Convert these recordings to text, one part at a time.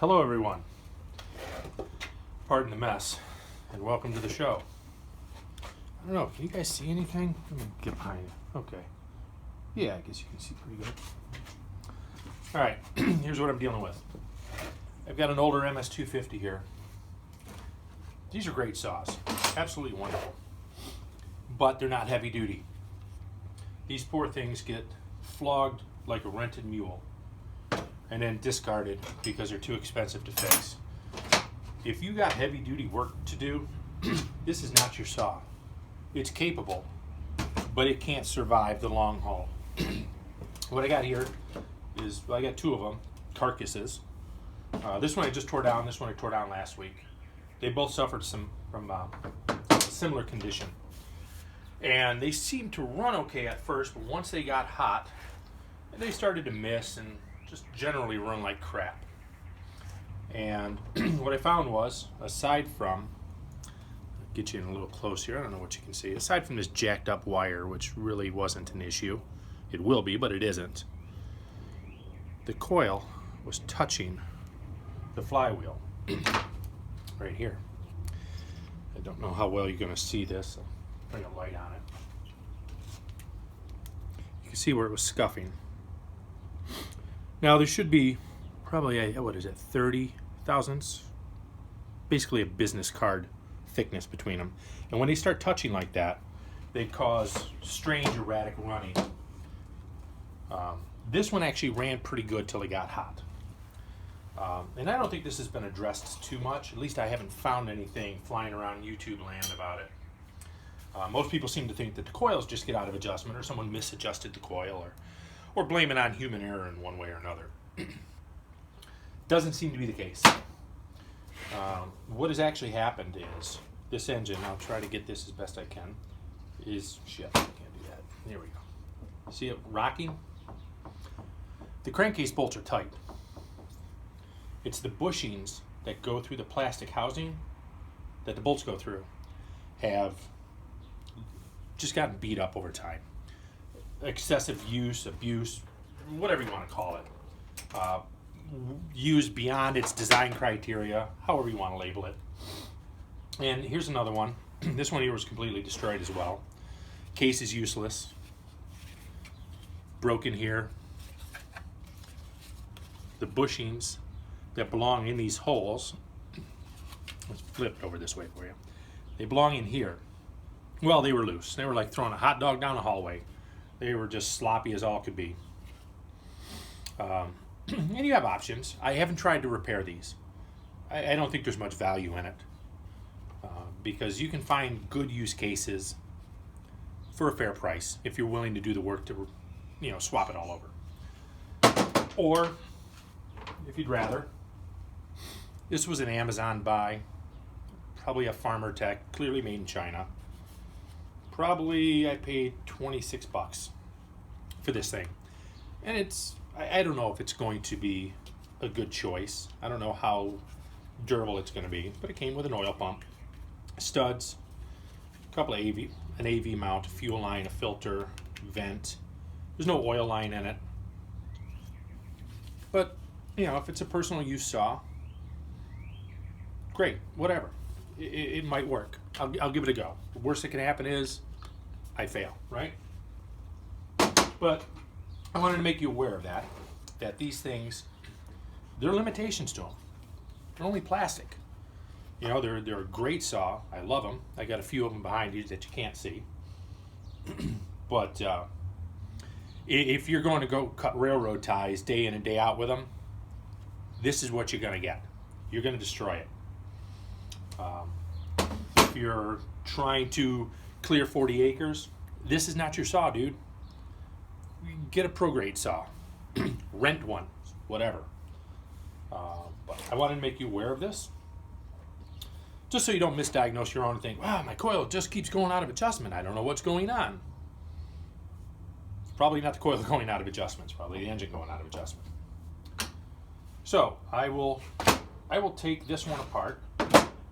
Hello everyone, pardon the mess, and welcome to the show. I don't know, can you guys see anything? Let me get behind you. Okay. Yeah, I guess you can see pretty good. Alright, here's what I'm dealing with. I've got an older Ms250 here. These are great saws, absolutely wonderful, but they're not heavy duty. These poor things get flogged like a rented mule and then discarded because they're too expensive to fix. If you got heavy duty work to do, this is not your saw. It's capable, but it can't survive the long haul. What I got here is, well, I got two of them, carcasses. This one I just tore down, this one I tore down last week. They both suffered from a similar condition. And they seemed to run okay at first, but once they got hot, they started to miss and just generally run like crap. And what I found was, aside from, I'll get you in a little close here, I don't know what you can see, aside from this jacked up wire, which really wasn't an issue, it will be, but it isn't, the coil was touching the flywheel right here. I don't know how well you're going to see this. I'll bring a light on it. You can see where it was scuffing. Now there should be probably a, what is it, 30 thousandths? Basically a business card thickness between them. And when they start touching like that, they cause strange erratic running. This one actually ran pretty good till it got hot. And I don't think this has been addressed too much. At least I haven't found anything flying around YouTube land about it. Most people seem to think that the coils just get out of adjustment, or someone misadjusted the coil, or blame it on human error in one way or another. Doesn't seem to be the case. What has actually happened is this engine, I'll try to get this as best I can, is, shit, I can't do that. There we go. See it rocking? The crankcase bolts are tight. It's the bushings that go through the plastic housing that the bolts go through have just gotten beat up over time. Excessive use, abuse, whatever you want to call it. Used beyond its design criteria, however you want to label it. And here's another one. This one here was completely destroyed as well. Case is useless. Broken here. The bushings that belong in these holes, let's flip it over this way for you. They belong in here. Well, they were loose. They were like throwing a hot dog down a hallway. They were just sloppy as all could be. And you have options. I haven't tried to repair these. I don't think there's much value in it. Because you can find good use cases for a fair price if you're willing to do the work to, swap it all over. Or, if you'd rather, this was an Amazon buy, probably a Farmer Tech, clearly made in China. Probably I paid 26 bucks for this thing. And I don't know if it's going to be a good choice. I don't know how durable it's going to be, but it came with an oil pump, studs, a couple of an AV mount, a fuel line, a filter, vent. There's no oil line in it. But, if it's a personal use saw, great, whatever. It might work. I'll give it a go. The worst that can happen is I fail, right? But I wanted to make you aware of that these things, there are limitations to them. They're only plastic. They're a great saw. I love them. I got a few of them behind you that you can't see. But if you're going to go cut railroad ties day in and day out with them, this is what you're going to get. You're going to destroy it. If you're trying to clear 40 acres, this is not your saw, dude. Get a pro-grade saw. Rent one, whatever. But I wanted to make you aware of this, just so you don't misdiagnose your own and think, wow, my coil just keeps going out of adjustment. I don't know what's going on. It's probably not the coil going out of adjustment. It's probably the engine going out of adjustment. So I will take this one apart,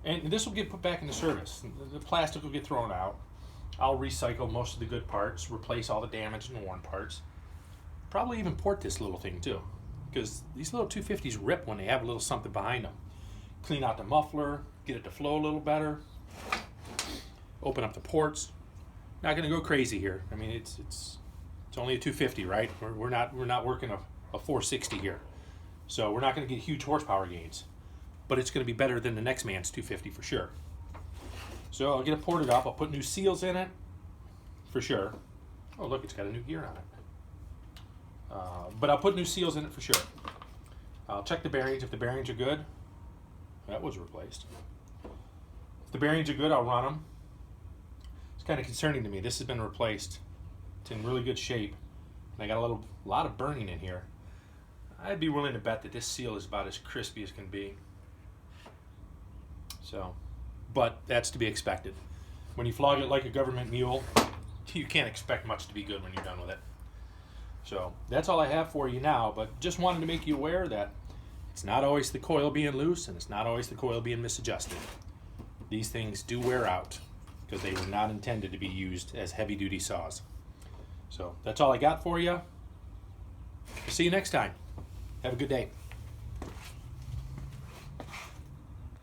and this will get put back into service. The plastic will get thrown out. I'll recycle most of the good parts, replace all the damaged and worn parts. Probably even port this little thing too. because these little 250s rip when they have a little something behind them. Clean out the muffler, get it to flow a little better, open up the ports. Not going to go crazy here. I mean, it's only a 250, right? We're not working a 460 here, so we're not going to get huge horsepower gains, but it's going to be better than the next man's 250 for sure. So I'll get it ported up. I'll put new seals in it for sure. Oh, look, it's got a new gear on it. But I'll put new seals in it for sure. I'll check the bearings. If the bearings are good, that was replaced. If the bearings are good, I'll run them. It's kind of concerning to me. This has been replaced. It's in really good shape. And I got a lot of burning in here. I'd be willing to bet that this seal is about as crispy as can be. So, but that's to be expected. When you flog it like a government mule, you can't expect much to be good when you're done with it. So that's all I have for you now, but just wanted to make you aware that it's not always the coil being loose and it's not always the coil being misadjusted. These things do wear out because they were not intended to be used as heavy-duty saws. So that's all I got for you. See you next time. Have a good day.